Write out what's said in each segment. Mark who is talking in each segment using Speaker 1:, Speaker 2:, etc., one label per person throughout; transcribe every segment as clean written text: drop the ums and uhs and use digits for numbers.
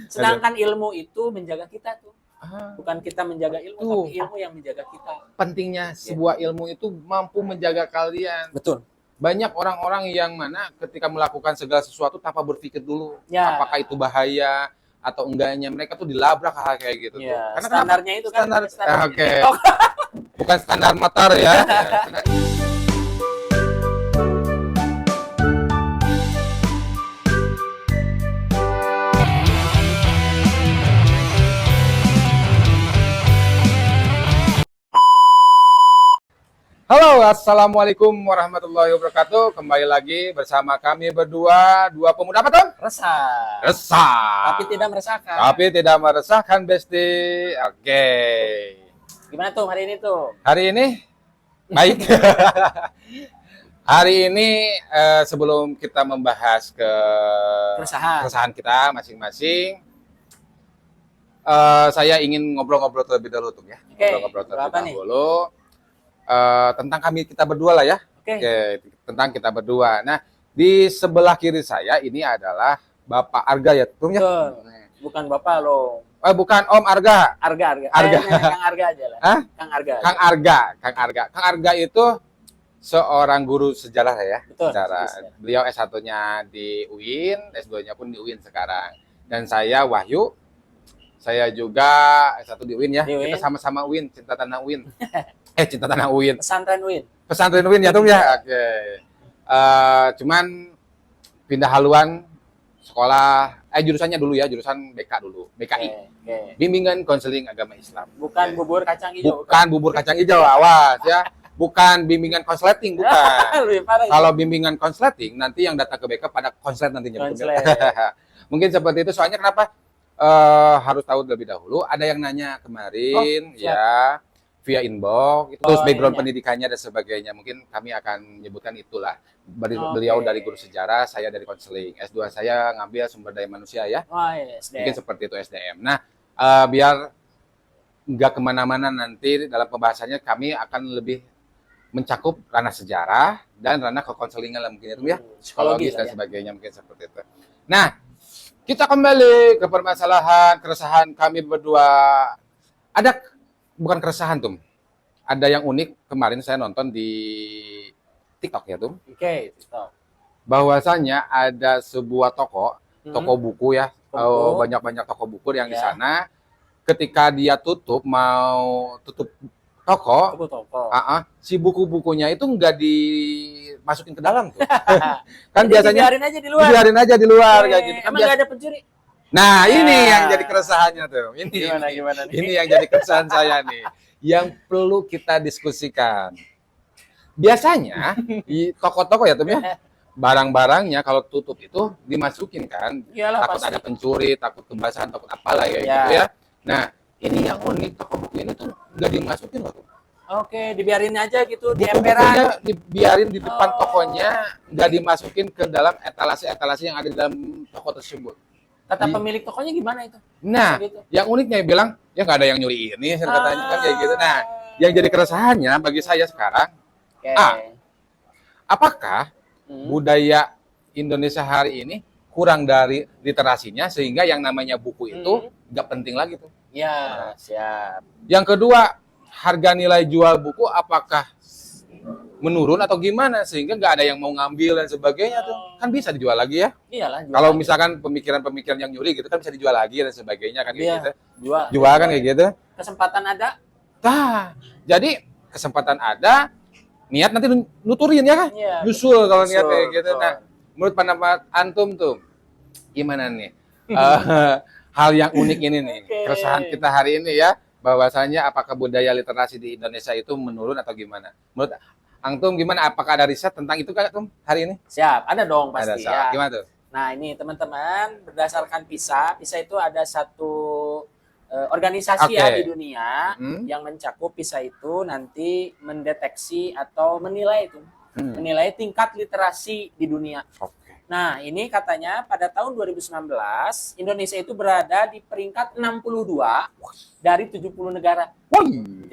Speaker 1: Sedangkan ilmu itu menjaga kita tuh. Bukan kita menjaga ilmu, tapi ilmu yang menjaga kita.
Speaker 2: Pentingnya sebuah ilmu itu mampu menjaga kalian.
Speaker 1: Betul.
Speaker 2: Banyak orang-orang yang mana ketika melakukan segala sesuatu tanpa berpikir dulu apakah itu bahaya atau enggaknya, mereka tuh dilabrak hal kayak gitu tuh.
Speaker 1: Karena standarnya itu kan
Speaker 2: standar. Bukan standar motor ya. Halo, assalamualaikum warahmatullahi wabarakatuh. Kembali lagi bersama kami berdua, dua pemuda apa tuh? Resah.
Speaker 1: Tapi tidak meresahkan.
Speaker 2: Tapi tidak meresahkan, Besti. Oke.
Speaker 1: Gimana tuh hari ini tuh?
Speaker 2: Hari ini baik. Hari ini sebelum kita membahas keresahan kita masing-masing, saya ingin ngobrol-ngobrol terlebih dahulu tuh ya. Ngobrol-ngobrol terlebih dahulu. Tentang kita berdua lah ya. Oke, tentang kita berdua. Nah, di sebelah kiri saya ini adalah Bapak Arga ya, Tum ya?
Speaker 1: Bukan Bapak loh.
Speaker 2: Bukan Om Arga.
Speaker 1: Arga. Kang Arga aja lah.
Speaker 2: Hah?
Speaker 1: Kang Arga.
Speaker 2: Kang Arga itu seorang guru sejarah ya.
Speaker 1: Betul.
Speaker 2: Beliau S1-nya di UIN, S2-nya pun di UIN sekarang. Dan saya Wahyu. Saya juga S1 di UIN ya. Kita sama-sama UIN, cinta tanah UIN. Cinta tanah UIN. Pesantren UIN ya, Tum ya. Oke. Cuman pindah haluan sekolah jurusannya dulu ya, jurusan BK dulu, BKI. Bimbingan Konseling Agama Islam.
Speaker 1: Bukan bubur kacang hijau.
Speaker 2: Bukan bubur kacang hijau, awas ya. Bukan bimbingan konsleting, bukan. Kalau bimbingan konsleting nanti yang datang ke BK pada konslet nantinya. Mungkin seperti itu. Soalnya kenapa harus tahu terlebih dahulu? Ada yang nanya kemarin ya via inbox, terus background pendidikannya dan sebagainya. Mungkin kami akan menyebutkan itulah. Beliau dari guru sejarah, saya dari konseling. S2 saya ngambil sumber daya manusia ya. Mungkin seperti itu SDM. Nah, biar nggak kemana-mana nanti dalam pembahasannya, kami akan lebih mencakup ranah sejarah dan ranah kekonselingan lah mungkin itu ya. Psikologis dan sebagainya mungkin seperti itu. Nah, kita kembali ke permasalahan keresahan kami berdua. Bukan keresahan, Tum. Ada yang unik kemarin saya nonton di TikTok ya, Tum.
Speaker 1: TikTok.
Speaker 2: Bahwasanya ada sebuah toko buku ya. Banyak-banyak toko buku yang di sana. Ketika dia mau tutup toko. Si buku-bukunya itu nggak dimasukin ke dalam tuh. Kan biasanya dibiarin aja di luar kayak gitu.
Speaker 1: Emang nggak ada pencuri?
Speaker 2: Nah, ini yang jadi keresahannya tuh.
Speaker 1: Gimana nih?
Speaker 2: Ini yang jadi keresahan saya nih. Yang perlu kita diskusikan. Biasanya di toko-toko ya, Tum ya, barang-barangnya kalau tutup itu dimasukin kan. Takut ada pencuri, takut kebasahan, takut apalah ya gitu ya. Nah, ini yang unik, toko buku ini tuh nggak dimasukin loh.
Speaker 1: Oke, dibiarin aja gitu di emperan.
Speaker 2: Dibiarin di depan tokonya, nggak dimasukin ke dalam etalase-etalase yang ada di dalam toko tersebut.
Speaker 1: Kata pemilik tokonya gimana itu?
Speaker 2: Nah, gitu. Yang uniknya bilang, ya nggak ada yang nyuri ini, katanya kan kayak gitu. Nah, yang jadi keresahannya bagi saya sekarang, apakah budaya Indonesia hari ini kurang dari literasinya sehingga yang namanya buku itu nggak penting lagi tuh?
Speaker 1: Ya, siap.
Speaker 2: Yang kedua, harga nilai jual buku apakah menurun atau gimana sehingga nggak ada yang mau ngambil dan sebagainya tuh, kan bisa dijual lagi ya.
Speaker 1: Iyalah.
Speaker 2: Kalau misalkan pemikiran-pemikiran yang nyuri gitu kan bisa dijual lagi dan sebagainya kan kayak gitu.
Speaker 1: Jual
Speaker 2: kan kayak gitu.
Speaker 1: Kesempatan ada.
Speaker 2: Jadi kesempatan ada, niat nanti nuturin ya kan? Nyusul kalau niat kayak gitu. Nah, menurut pendapat antum tuh gimana nih? Hal yang unik ini nih, keresahan kita hari ini ya, bahwasanya apakah budaya literasi di Indonesia itu menurun atau gimana? Menurut Antum gimana? Apakah ada riset tentang itu kan, Tum, hari ini?
Speaker 1: Siap, ada dong pasti ya.
Speaker 2: Gimana tuh?
Speaker 1: Nah, ini teman-teman, berdasarkan PISA itu ada satu organisasi ya di dunia yang mencakup PISA itu nanti mendeteksi atau menilai itu. Menilai tingkat literasi di dunia. Nah, ini katanya pada tahun 2019, Indonesia itu berada di peringkat 62 dari 70 negara.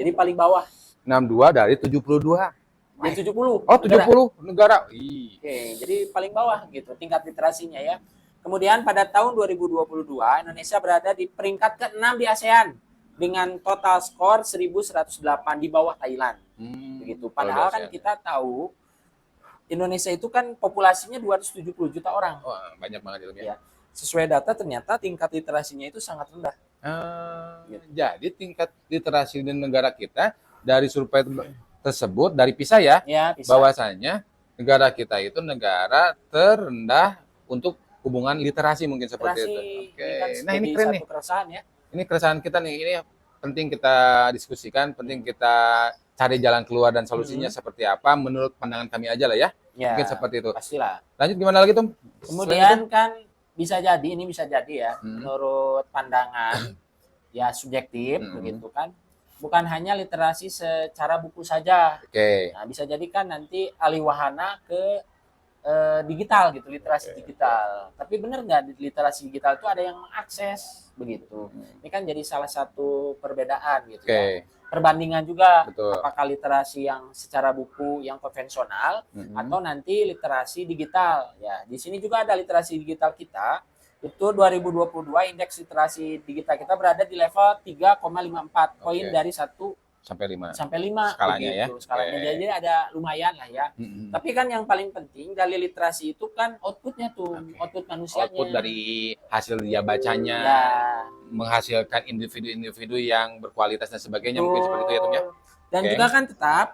Speaker 1: Jadi paling bawah.
Speaker 2: 62 dari 72.
Speaker 1: Yang 70.
Speaker 2: Oh, 70 negara.
Speaker 1: Oke, jadi paling bawah gitu tingkat literasinya ya. Kemudian pada tahun 2022 Indonesia berada di peringkat ke-6 di ASEAN dengan total skor 1108 di bawah Thailand. Begitu. Padahal kan kita tahu Indonesia itu kan populasinya 270 juta orang.
Speaker 2: Wah, banyak banget itu ya.
Speaker 1: Sesuai data ternyata tingkat literasinya itu sangat rendah.
Speaker 2: Gitu. Jadi tingkat literasi di negara kita dari survei tersebut dari PISA ya, PISA. Bahwasanya negara kita itu negara terendah untuk hubungan literasi mungkin seperti itu. Oke. Nah ini keren nih.
Speaker 1: Ya.
Speaker 2: Ini keresahan kita nih. Ini penting kita diskusikan, penting kita cari jalan keluar dan solusinya seperti apa menurut pandangan kami aja lah ya. Mungkin seperti itu.
Speaker 1: Pastilah.
Speaker 2: Lanjut gimana lagi Tom?
Speaker 1: Kemudian kan bisa jadi ya menurut pandangan ya subjektif begitu kan. Bukan hanya literasi secara buku saja. Nah, bisa jadi kan nanti alih wahana ke digital gitu, literasi digital. Tapi benar nggak literasi digital itu ada yang mengakses begitu. Ini kan jadi salah satu perbedaan gitu ya. Perbandingan juga. Betul. Apakah literasi yang secara buku yang konvensional atau nanti literasi digital. Ya, di sini juga ada literasi digital kita. Itu 2022 indeks literasi digital kita berada di level 3,54 poin dari 1 sampai 5
Speaker 2: skalanya
Speaker 1: begitu, ya. Skalanya jadi ada lumayan lah ya. Tapi kan yang paling penting dari literasi itu kan outputnya tuh, output manusianya.
Speaker 2: Output dari hasil dia bacanya, menghasilkan individu-individu yang berkualitas dan sebagainya mungkin seperti itu ya Tom ya.
Speaker 1: Dan juga kan tetap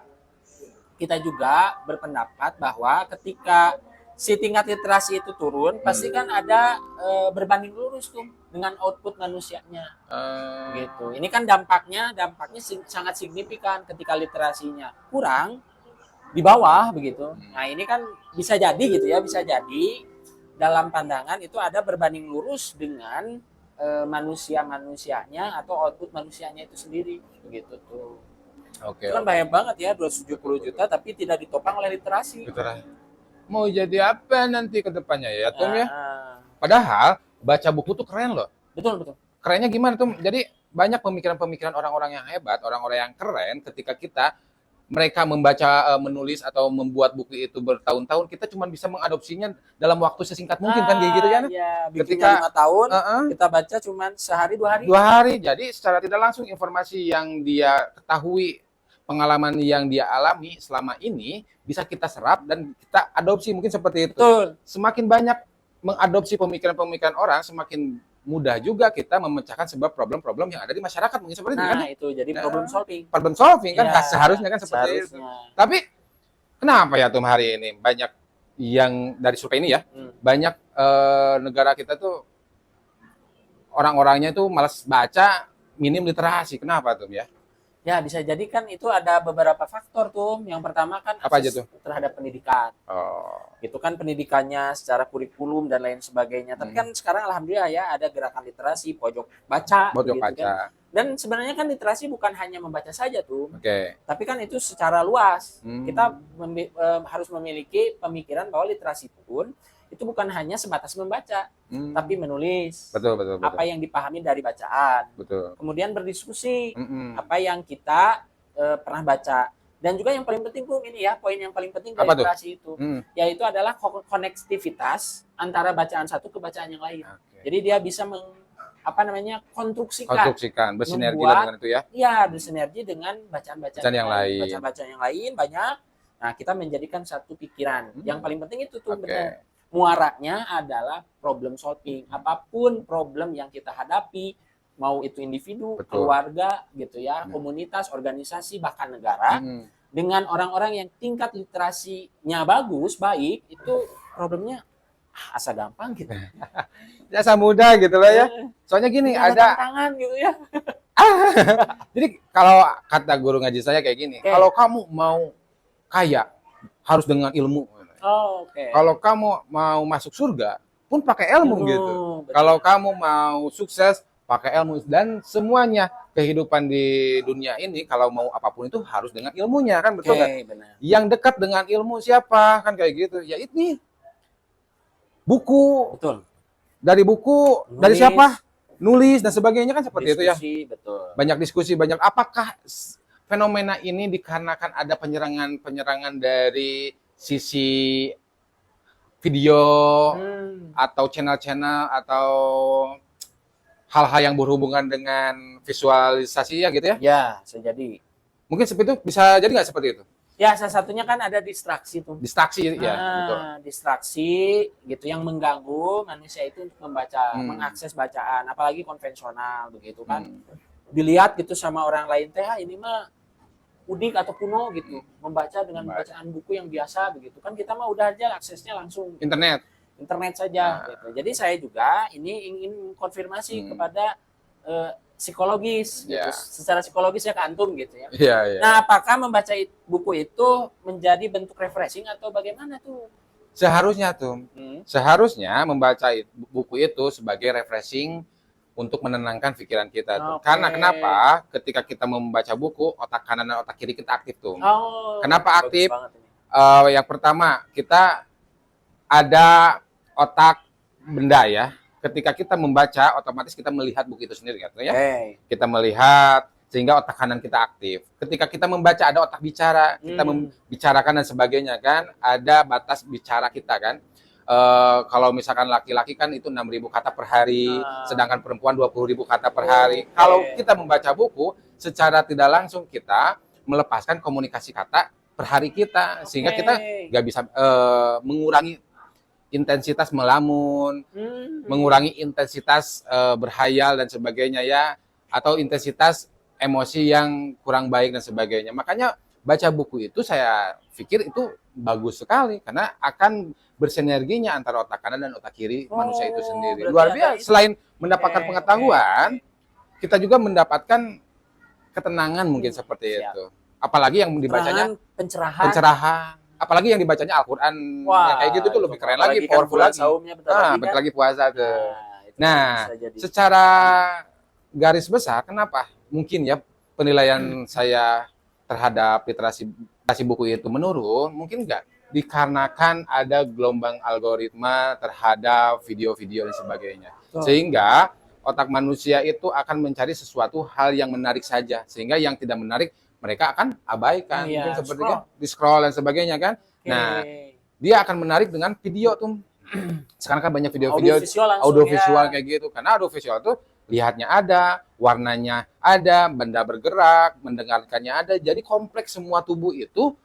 Speaker 1: kita juga berpendapat bahwa ketika si tingkat literasi itu turun, pasti kan ada berbanding lurus tuh dengan output manusianya. Gitu. Ini kan dampaknya sangat signifikan ketika literasinya kurang di bawah begitu. Nah, ini kan bisa jadi gitu ya, bisa jadi dalam pandangan itu ada berbanding lurus dengan manusianya atau output manusianya itu sendiri begitu tuh. Itu kan bahaya banget ya, 270 juta tapi tidak ditopang oleh literasi.
Speaker 2: Mau jadi apa nanti ke depannya ya Tom ya? Padahal baca buku tuh keren loh.
Speaker 1: Betul.
Speaker 2: Kerennya gimana Tom? Jadi banyak pemikiran-pemikiran orang-orang yang hebat, orang-orang yang keren ketika mereka membaca, menulis atau membuat buku itu bertahun-tahun, kita cuma bisa mengadopsinya dalam waktu sesingkat mungkin kan kayak gitu kan?
Speaker 1: Iya, ketika 5 tahun kita baca cuma sehari 2 hari.
Speaker 2: 2 hari. Jadi secara tidak langsung informasi yang dia ketahui, pengalaman yang dia alami selama ini bisa kita serap dan kita adopsi mungkin seperti itu.
Speaker 1: Betul.
Speaker 2: Semakin banyak mengadopsi pemikiran-pemikiran orang, semakin mudah juga kita memecahkan sebuah problem-problem yang ada di masyarakat mungkin seperti itu kan?
Speaker 1: Nah, itu jadi problem solving.
Speaker 2: Problem solving kan seharusnya kan seperti itu. Tapi kenapa ya Tom hari ini banyak yang dari survei ini ya, banyak negara kita tuh orang-orangnya tuh malas baca, minim literasi. Kenapa Tom ya?
Speaker 1: Ya, bisa jadi kan itu ada beberapa faktor tuh. Yang pertama kan
Speaker 2: apa aja tuh?
Speaker 1: Terhadap pendidikan. Itu kan pendidikannya secara kurikulum dan lain sebagainya. Tapi kan sekarang alhamdulillah ya ada gerakan literasi, pojok baca. Kan. Dan sebenarnya kan literasi bukan hanya membaca saja tuh. Tapi kan itu secara luas. Kita harus memiliki pemikiran bahwa literasi pun itu bukan hanya sebatas membaca, tapi menulis.
Speaker 2: Betul.
Speaker 1: Apa yang dipahami dari bacaan.
Speaker 2: Betul.
Speaker 1: Kemudian berdiskusi apa yang kita pernah baca. Dan juga yang paling penting tuh ini ya, poin yang paling penting dari literasi itu, yaitu adalah konektivitas antara bacaan satu ke bacaan yang lain. Jadi dia bisa konstruksikan,
Speaker 2: bersinergi dengan itu ya.
Speaker 1: Iya, bersinergi dengan bacaan-bacaan
Speaker 2: yang lain.
Speaker 1: Bacaan-bacaan yang lain banyak. Nah, kita menjadikan satu pikiran. Yang paling penting itu tuh benar. Muaranya adalah problem solving. Apapun problem yang kita hadapi, mau itu individu, keluarga, gitu ya, komunitas, organisasi, bahkan negara, dengan orang-orang yang tingkat literasinya baik, itu problemnya asa gampang gitu.
Speaker 2: Asa mudah gitu lah ya. Soalnya gini, ada
Speaker 1: tantangan gitu ya.
Speaker 2: Jadi kalau kata guru ngaji saya kayak gini, kalau kamu mau kaya harus dengan ilmu. Kalau kamu mau masuk surga pun pakai ilmu gitu. Kalau kamu mau sukses pakai ilmu dan semuanya kehidupan di dunia ini kalau mau apapun itu harus dengan ilmunya kan betul kan?
Speaker 1: Benar.
Speaker 2: Yang dekat dengan ilmu siapa kan kayak gitu. Ya ini buku.
Speaker 1: Betul.
Speaker 2: Dari buku nulis. Dari siapa? Nulis dan sebagainya kan seperti
Speaker 1: diskusi,
Speaker 2: itu ya.
Speaker 1: Betul.
Speaker 2: Banyak diskusi, banyak apakah fenomena ini dikarenakan ada penyerangan dari sisi video atau channel-channel atau hal-hal yang berhubungan dengan visualisasi ya gitu ya?
Speaker 1: Ya, bisa jadi.
Speaker 2: Mungkin seperti itu, bisa jadi nggak seperti itu?
Speaker 1: Ya, salah satunya kan ada distraksi tuh.
Speaker 2: Distraksi ya, betul.
Speaker 1: Distraksi gitu yang mengganggu manusia itu untuk membaca, mengakses bacaan, apalagi konvensional begitu kan. Dilihat gitu sama orang lain teh, ini mah udik atau kuno gitu, membaca dengan bacaan buku yang biasa begitu kan, kita mah udah aja aksesnya langsung
Speaker 2: internet
Speaker 1: saja gitu. Jadi saya juga ini ingin konfirmasi kepada psikologis gitu. Secara psikologis ya ke antum gitu ya. Nah, apakah membaca buku itu menjadi bentuk refreshing atau bagaimana tuh?
Speaker 2: Seharusnya tuh, seharusnya membaca buku itu sebagai refreshing untuk menenangkan pikiran kita tuh. Karena kenapa? Ketika kita membaca buku, otak kanan dan otak kiri kita aktif tuh. Kenapa aktif? Yang pertama, kita ada otak benda ya. Ketika kita membaca, otomatis kita melihat buku itu sendiri kan ya. Kita melihat sehingga otak kanan kita aktif. Ketika kita membaca ada otak bicara, kita membicarakan dan sebagainya kan, ada batas bicara kita kan. Kalau misalkan laki-laki kan itu 6.000 kata per hari, sedangkan perempuan 20.000 kata per hari. Kalau kita membaca buku, secara tidak langsung kita melepaskan komunikasi kata per hari kita, sehingga kita nggak bisa mengurangi intensitas melamun, mengurangi intensitas berhayal dan sebagainya ya, atau intensitas emosi yang kurang baik dan sebagainya. Makanya baca buku itu saya pikir itu bagus sekali karena akan bersinerginya antara otak kanan dan otak kiri manusia itu sendiri. Luar biasa. Selain mendapatkan pengetahuan, kita juga mendapatkan ketenangan mungkin seperti itu. Apalagi yang dibacanya pencerahan. Apalagi yang dibacanya Al-Quran. Kayak gitu tuh lebih keren lagi, powerful lagi. Bentar lagi puasa tuh. Nah, secara garis besar, kenapa? Mungkin ya penilaian saya terhadap literasi buku itu menurun, mungkin enggak? Dikarenakan ada gelombang algoritma terhadap video-video dan sebagainya. Sehingga otak manusia itu akan mencari sesuatu hal yang menarik saja. Sehingga yang tidak menarik mereka akan abaikan. Mungkin seperti kan, di scroll dan sebagainya kan. Nah, dia akan menarik dengan video tuh. Sekarang kan banyak video-video audio visual kayak gitu. Karena audio visual tuh lihatnya ada, warnanya ada, benda bergerak, mendengarkannya ada. Jadi kompleks semua tubuh itu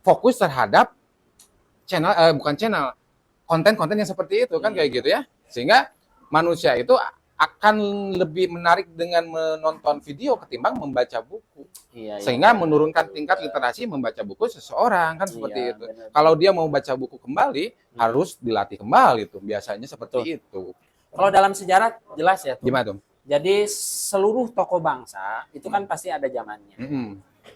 Speaker 2: fokus terhadap konten-konten yang seperti itu kan kayak gitu ya. Sehingga manusia itu akan lebih menarik dengan menonton video ketimbang membaca buku. Sehingga menurunkan tingkat literasi membaca buku seseorang kan seperti itu. Kalau dia mau baca buku kembali, harus dilatih kembali itu. Biasanya seperti itu.
Speaker 1: Kalau dalam sejarah jelas ya tuh.
Speaker 2: Gimana tuh?
Speaker 1: Jadi seluruh tokoh bangsa itu kan pasti ada zamannya.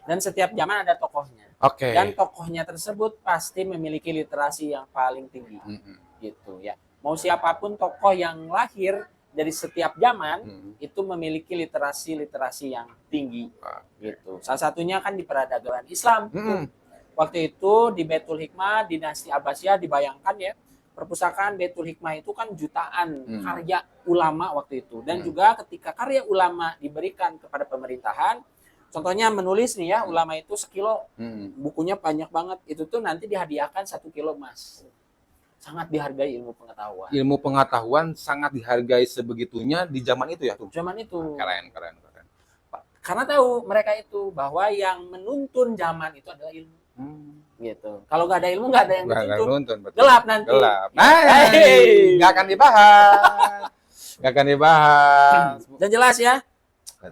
Speaker 1: Dan setiap zaman ada tokohnya. Dan tokohnya tersebut pasti memiliki literasi yang paling tinggi. Gitu ya. Mau siapapun tokoh yang lahir dari setiap zaman itu memiliki literasi yang tinggi gitu. Salah satunya kan di peradaban Islam. Waktu itu di Baitul Hikmah dinasti Abbasiyah, dibayangkan ya, perpustakaan Baitul Hikmah itu kan jutaan karya ulama waktu itu. Dan juga ketika karya ulama diberikan kepada pemerintahan, contohnya menulis nih ya, ulama itu sekilo, bukunya banyak banget, itu tuh nanti dihadiahkan 1 kilo emas. Sangat dihargai ilmu pengetahuan.
Speaker 2: Ilmu pengetahuan sangat dihargai sebegitunya di zaman itu ya tuh.
Speaker 1: Zaman itu.
Speaker 2: Keren.
Speaker 1: Karena tahu mereka itu bahwa yang menuntun zaman itu adalah ilmu. Gitu. Kalau nggak ada ilmu nggak ada yang dituntun. Gelap nanti.
Speaker 2: Gelap. Nggak akan dibahas.
Speaker 1: Dan jelas ya.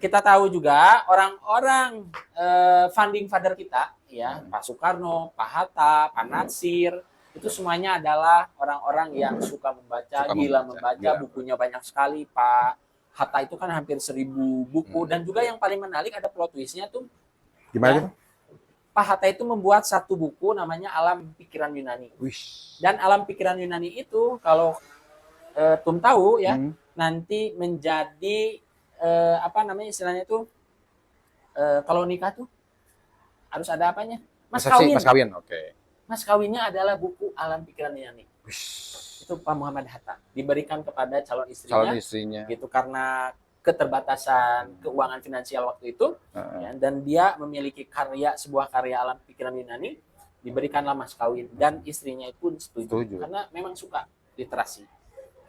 Speaker 1: Kita tahu juga orang-orang founding father kita, ya, Pak Soekarno, Pak Hatta, Pak Natsir. Itu semuanya adalah orang-orang yang suka membaca, gila membaca, bukunya banyak sekali. Pak Hatta itu kan hampir 1.000 buku. Dan juga yang paling menarik ada plot twist-nya tuh.
Speaker 2: Gimana
Speaker 1: ya, Pak Hatta itu membuat satu buku namanya Alam Pikiran Yunani. Dan Alam Pikiran Yunani itu kalau Tum tahu ya, nanti menjadi apa namanya istilahnya itu, kalau nikah tuh harus ada apanya? Mas kawin. Mas kawinnya adalah buku Alam Pikiran Yunani. Itu Pak Muhammad Hatta diberikan kepada calon istrinya. Gitu karena keterbatasan keuangan finansial waktu itu, ya, dan dia memiliki sebuah karya Alam Pikiran Yunani. diberikanlah mas kawin, dan istrinya pun setuju. Karena memang suka literasi.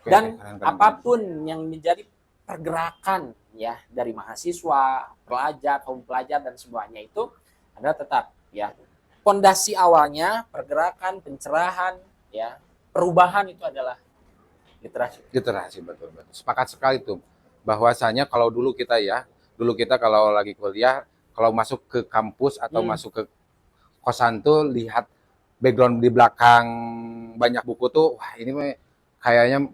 Speaker 2: Oke,
Speaker 1: Dan
Speaker 2: keren.
Speaker 1: apapun yang menjadi pergerakan ya dari mahasiswa, pelajar, kaum pelajar dan semuanya itu adalah tetap ya pondasi awalnya pergerakan, pencerahan, ya perubahan itu adalah literasi.
Speaker 2: Literasi, betul. Sepakat sekali tuh. Bahwasanya kalau dulu kita kalau lagi kuliah, kalau masuk ke kampus atau masuk ke kosan tuh lihat background di belakang banyak buku tuh, wah ini kayaknya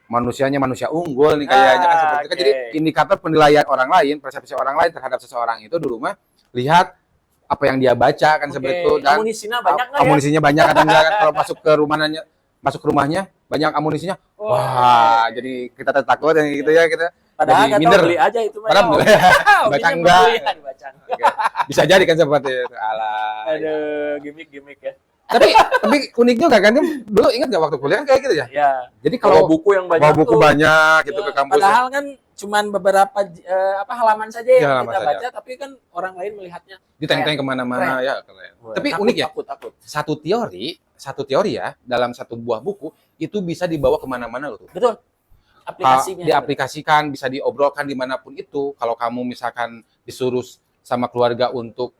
Speaker 2: manusianya manusia unggul nih kayaknya kan seperti itu. Kan jadi indikator penilaian orang lain, persepsi orang lain terhadap seseorang itu dulu mah lihat apa yang dia baca kan seperti itu, dan amunisinya banyak atau enggak kan. Kalau masuk ke rumahnya banyak amunisinya, wah jadi kita takut yang gitu ya, kita
Speaker 1: padahal
Speaker 2: jadi minder.
Speaker 1: Beli aja itu
Speaker 2: baca enggak. Bisa jadi kan seperti itu. Alah.
Speaker 1: Aduh, gimmick ya.
Speaker 2: Tapi unik juga kan, dulu ingat nggak waktu kuliah kayak gitu ya?
Speaker 1: Iya.
Speaker 2: Jadi kalau
Speaker 1: buku yang banyak,
Speaker 2: banyak gitu ke kampus.
Speaker 1: Padahal kan cuman beberapa halaman saja yang kita baca, tapi kan orang lain melihatnya
Speaker 2: diteng-teng kemana-mana ya. Tapi takut, unik ya.
Speaker 1: Takut.
Speaker 2: Satu teori ya dalam satu buah buku itu bisa dibawa kemana-mana loh tuh.
Speaker 1: Betul. Aplikasinya.
Speaker 2: Diaplikasikan, bisa diobrolkan dimanapun itu. Kalau kamu misalkan disuruh sama keluarga untuk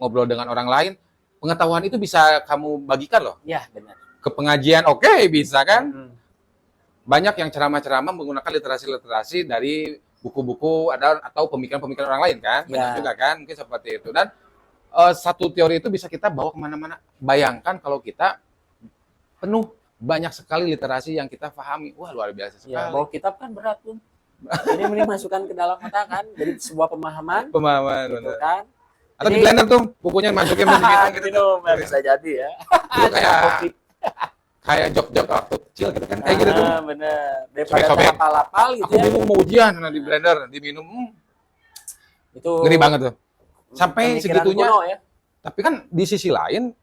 Speaker 2: ngobrol dengan orang lain, pengetahuan itu bisa kamu bagikan loh.
Speaker 1: Ya, benar.
Speaker 2: Ke pengajian, bisa kan? Banyak yang ceramah-ceramah menggunakan literasi-literasi dari buku-buku atau pemikiran-pemikiran orang lain kan? Banyak juga kan? Mungkin seperti itu. Dan satu teori itu bisa kita bawa kemana-mana. Bayangkan kalau kita penuh banyak sekali literasi yang kita pahami. Wah, luar biasa sekali.
Speaker 1: Ya, bawa kitab kan berat pun. Ini mending masukkan ke dalam otak kan? Jadi sebuah pemahaman. Gitu kan?
Speaker 2: Atau di blender tuh bukunya masukin
Speaker 1: gitu. Bisa jadi ya.
Speaker 2: Kayak jok-jok waktu kecil gitu kan, kayak gitu tuh.
Speaker 1: Bener. Daripada lapal-lapal gitu ya.
Speaker 2: Aku bingung mau ujian di blender, diminum. Itu ngeri banget tuh. Sampai segitunya. Ya? Tapi kan di sisi lain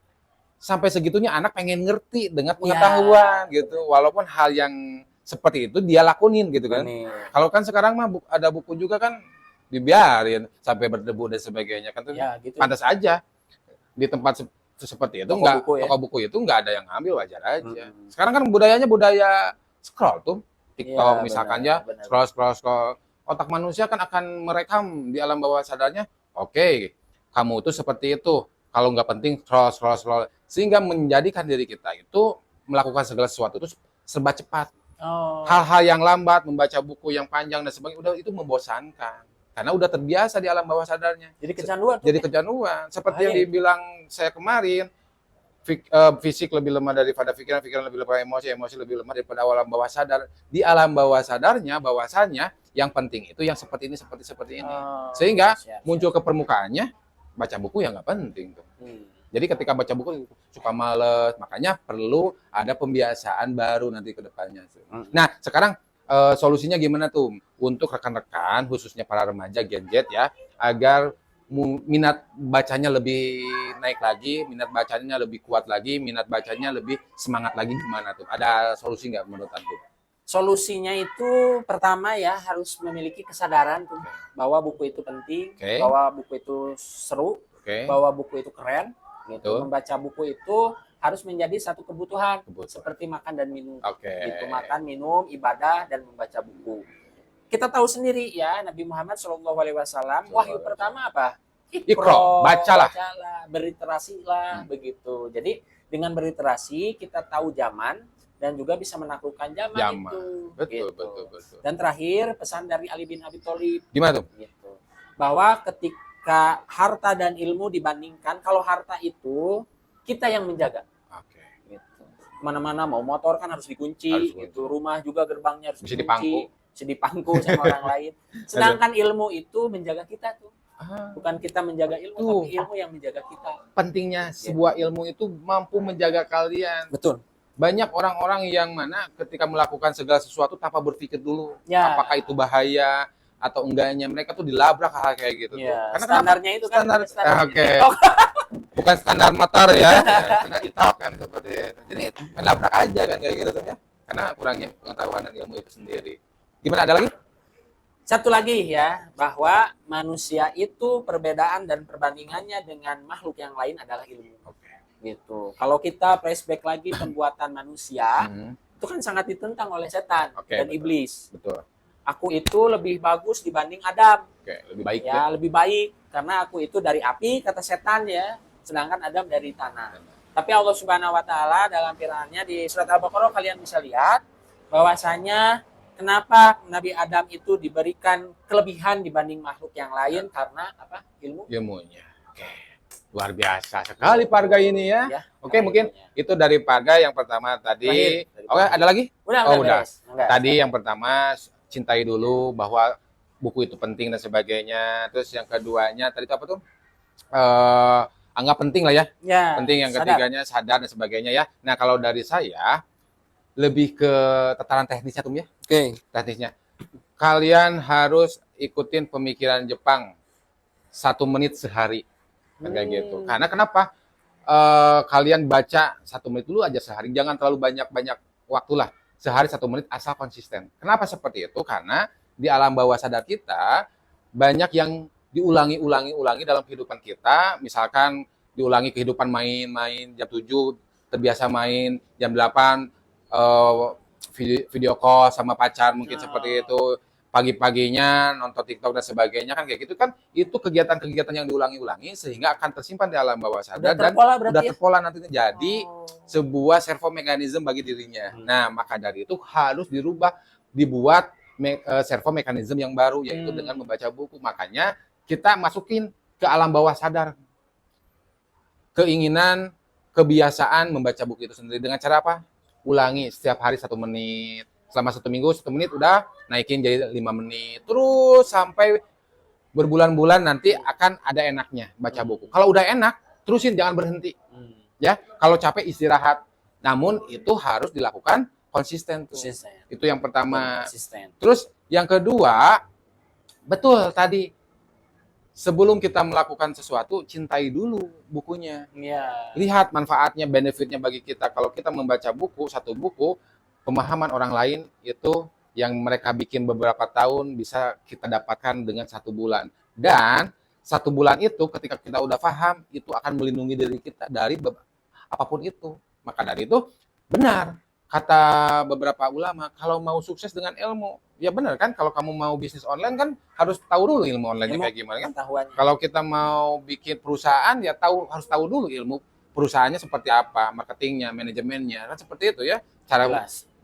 Speaker 2: sampai segitunya anak pengen ngerti dengan pengetahuan gitu. Walaupun hal yang seperti itu dia lakuin gitu kan. Kalau kan sekarang mah ada buku juga kan dibiarin sampai berdebu dan sebagainya kan tuh gitu. Pantas aja di tempat seperti itu toko buku itu nggak ada yang ngambil, wajar aja. Sekarang kan budaya scroll tuh TikTok misalkan scroll otak manusia kan akan merekam di alam bawah sadarnya. Oke, kamu tuh seperti itu, kalau nggak penting scroll sehingga menjadikan diri kita itu melakukan segala sesuatu itu serba cepat. Hal-hal yang lambat, membaca buku yang panjang dan sebagainya udah itu membosankan. Karena udah terbiasa di alam bawah sadarnya. Jadi kecanduan. Seperti yang dibilang saya kemarin, fisik lebih lemah daripada pikiran lebih lemah emosi lebih lemah daripada alam bawah sadar. Di alam bawah sadarnya, bahwasannya yang penting itu yang seperti ini. Sehingga muncul ke permukaannya, baca buku ya nggak penting tuh. Jadi ketika baca buku suka males, makanya perlu ada pembiasaan baru nanti ke depannya. Nah, sekarang solusinya gimana tuh untuk rekan-rekan khususnya para remaja Gen Z ya, agar minat bacanya lebih naik lagi, minat bacanya lebih kuat lagi, minat bacanya lebih semangat lagi, gimana tuh? Ada solusi nggak menurut Anda?
Speaker 1: Solusinya itu pertama ya harus memiliki kesadaran tuh bahwa buku itu penting, bahwa buku itu seru, bahwa buku itu keren gitu. Membaca buku itu harus menjadi satu kebutuhan. Seperti makan dan minum. Gitu, makan, minum, ibadah dan membaca buku. Kita tahu sendiri ya, Nabi Muhammad SAW wahyu pertama apa? Iqra, bacalah, berliterasilah begitu. Jadi dengan berliterasi kita tahu zaman dan juga bisa menaklukkan zaman. Itu. Betul. Dan terakhir pesan dari Ali bin Abi Thalib.
Speaker 2: Gimana tuh?
Speaker 1: Gitu. Bahwa ketika harta dan ilmu dibandingkan, kalau harta itu kita yang menjaga. Gitu. Mana-mana mau motor kan harus dikunci, gitu. Rumah juga gerbangnya harus dikunci, dipangku sama orang lain. Sedangkan ilmu itu menjaga kita tuh. Bukan kita menjaga ilmu, tapi ilmu yang menjaga kita.
Speaker 2: Pentingnya sebuah ilmu itu mampu menjaga kalian.
Speaker 1: Betul.
Speaker 2: Banyak orang-orang yang mana ketika melakukan segala sesuatu tanpa berpikir dulu apakah itu bahaya atau enggaknya, mereka tuh dilabrak hal kayak gitu tuh.
Speaker 1: Karena standarnya itu kan standar.
Speaker 2: Bukan standar motor ya, standar itok kan seperti itu. Jadi melabrak aja kan kayak gitu tuh ya. Karena kurangnya pengetahuan dan ilmu itu sendiri. Gimana, ada lagi?
Speaker 1: Satu lagi ya, bahwa manusia itu perbedaan dan perbandingannya dengan makhluk yang lain adalah ilmu. Gitu. Kalau kita flashback lagi pembuatan manusia, itu kan sangat ditentang oleh setan dan iblis.
Speaker 2: Betul.
Speaker 1: Aku itu lebih bagus dibanding Adam.
Speaker 2: Lebih baik
Speaker 1: ya. Lebih baik karena aku itu dari api kata setan ya, sedangkan Adam dari tanah. Tapi Allah Subhanahu wa taala dalam firman-Nya di surat Al-Baqarah kalian bisa lihat bahwasanya kenapa Nabi Adam itu diberikan kelebihan dibanding makhluk yang lain karena apa? Ilmunya.
Speaker 2: Oke. Luar biasa sekali Parga ini ya. Oke, mungkin itu dari Parga yang pertama tadi. Oke, ada lagi?
Speaker 1: Udah.
Speaker 2: Tadi yang pertama cintai dulu bahwa buku itu penting dan sebagainya. Terus yang keduanya tadi itu apa tuh? Anggap penting lah ya. Penting. Yang ketiganya sadar dan sebagainya ya. Nah, kalau dari saya lebih ke tataran teknisnya tuh ya. Teknisnya. Kalian harus ikutin pemikiran Jepang 1 menit sehari. Kayak gitu. Karena kenapa? Kalian baca 1 menit dulu aja sehari. Jangan terlalu banyak waktu lah. Sehari 1 menit asal konsisten. Kenapa seperti itu? Karena di alam bawah sadar kita banyak yang diulangi dalam kehidupan kita. Misalkan diulangi kehidupan main jam 7, terbiasa main jam 8, video call sama pacar mungkin seperti itu. Pagi-paginya nonton TikTok dan sebagainya kan kayak gitu kan, itu kegiatan-kegiatan yang diulangi sehingga akan tersimpan di alam bawah sadar dan udah terpola nantinya jadi sebuah servo mekanisme bagi dirinya. Nah, maka dari itu harus dibuat servo mekanisme yang baru yaitu dengan membaca buku. Makanya kita masukin ke alam bawah sadar keinginan, kebiasaan membaca buku itu sendiri dengan cara apa? Ulangi setiap hari 1 menit. Selama 1 minggu 1 menit udah naikin jadi 5 menit. Terus sampai berbulan-bulan nanti akan ada enaknya baca buku. Kalau udah enak, terusin jangan berhenti. Ya, kalau capek istirahat. Namun itu harus dilakukan konsisten tuh. Itu yang pertama. Terus yang kedua, betul tadi sebelum kita melakukan sesuatu, cintai dulu bukunya. Lihat manfaatnya, benefitnya bagi kita. Kalau kita membaca buku, satu buku, pemahaman orang lain itu yang mereka bikin beberapa tahun bisa kita dapatkan dengan 1 bulan. Dan 1 bulan itu ketika kita udah paham, itu akan melindungi diri kita dari apapun itu. Maka dari itu, benar. Kata beberapa ulama, kalau mau sukses dengan ilmu, ya benar kan? Kalau kamu mau bisnis online kan harus tahu dulu ilmu online-nya kayak gimana kan? Kalau kita mau bikin perusahaan, ya harus tahu dulu ilmu perusahaannya seperti apa, marketingnya, manajemennya, kan seperti itu ya. Cara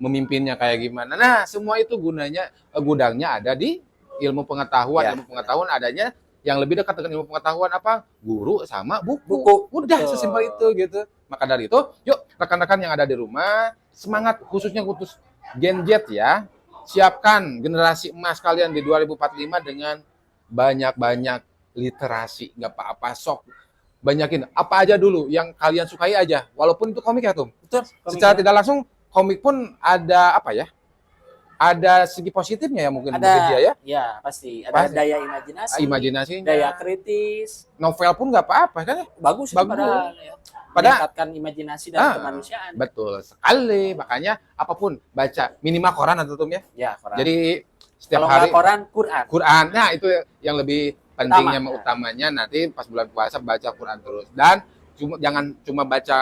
Speaker 2: memimpinnya kayak gimana. Nah, semua itu gudangnya ada di ilmu pengetahuan. Ilmu pengetahuan adanya yang lebih dekat dengan ilmu pengetahuan apa? Guru sama buku. Udah sesimpel itu gitu. Maka dari itu, yuk rekan-rekan yang ada di rumah, semangat khususnya khusus Gen Z ya. Siapkan generasi emas kalian di 2045 dengan banyak-banyak literasi. Nggak apa-apa, sok banyakin apa aja dulu yang kalian sukai aja. Walaupun itu komik ya, Tum. Secara tidak langsung komik pun ada apa ya? Ada segi positifnya ya mungkin dia ya.
Speaker 1: Ya, pasti. Ada daya imajinasi, daya kritis.
Speaker 2: Novel pun nggak apa-apa kan?
Speaker 1: Bagus. Padahal meningkatkan imajinasi dan kemanusiaan.
Speaker 2: Betul sekali. Makanya apapun baca minimal koran atau Tum ya.
Speaker 1: Ya, koran.
Speaker 2: Jadi setiap
Speaker 1: kalau
Speaker 2: hari
Speaker 1: koran, Quran.
Speaker 2: Nah, itu yang lebih pentingnya utamanya nanti pas bulan puasa baca Quran terus. Dan jangan cuma baca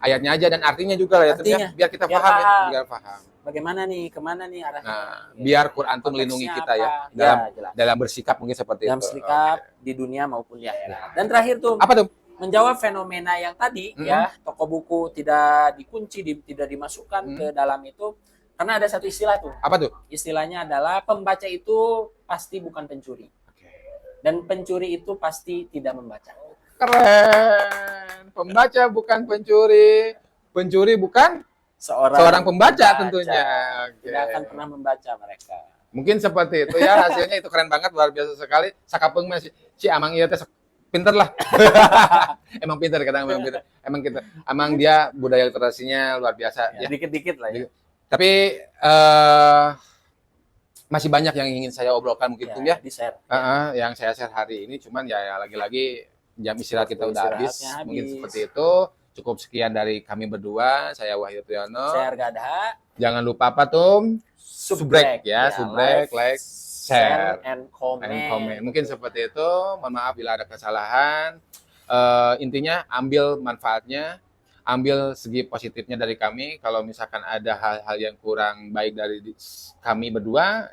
Speaker 2: ayatnya aja dan artinya juga lah ya, biar kita paham ya, biar paham.
Speaker 1: Bagaimana nih, kemana nih arahnya?
Speaker 2: Nah, biar Quran itu melindungi kita ya dalam bersikap mungkin seperti
Speaker 1: dalam
Speaker 2: itu.
Speaker 1: Bersikap di dunia maupun di akhirat. Dan terakhir tuh,
Speaker 2: apa tuh?
Speaker 1: Menjawab fenomena yang tadi ya, toko buku tidak dikunci, tidak dimasukkan ke dalam itu karena ada satu istilah tuh.
Speaker 2: Apa tuh?
Speaker 1: Istilahnya adalah pembaca itu pasti bukan pencuri. Dan pencuri itu pasti tidak membaca.
Speaker 2: Keren. Pembaca bukan pencuri. Pencuri bukan seorang pembaca tentunya.
Speaker 1: Tidak akan pernah membaca mereka.
Speaker 2: Mungkin seperti itu ya, hasilnya itu keren banget, luar biasa sekali. Sakapeng masih si amang iya teh pinter lah. Emang pinter kadang memang pinter. Emang dia budaya literasinya luar biasa ya.
Speaker 1: Dikit-dikit lah ya.
Speaker 2: Tapi masih banyak yang ingin saya obrolkan mungkin ya,
Speaker 1: di-share.
Speaker 2: Yang saya share hari ini, cuman ya lagi-lagi jam istirahat kita udah habis. Mungkin seperti itu. Cukup sekian dari kami berdua. Saya Wahyu Triyono.
Speaker 1: Saya Arga Adha.
Speaker 2: Jangan lupa apa Tum? Subrek ya, subrek, like, share,
Speaker 1: and comment.
Speaker 2: Mungkin seperti itu. Mohon maaf bila ada kesalahan. Intinya ambil manfaatnya, ambil segi positifnya dari kami. Kalau misalkan ada hal-hal yang kurang baik dari kami berdua,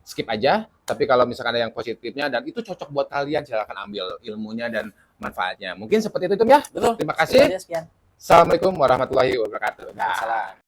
Speaker 2: skip aja. Tapi kalau misalkan ada yang positifnya dan itu cocok buat kalian, silakan ambil ilmunya dan manfaatnya. Mungkin seperti itu ya.
Speaker 1: Betul.
Speaker 2: Terima kasih.
Speaker 1: Sekian.
Speaker 2: Assalamualaikum warahmatullahi wabarakatuh.
Speaker 1: Salam.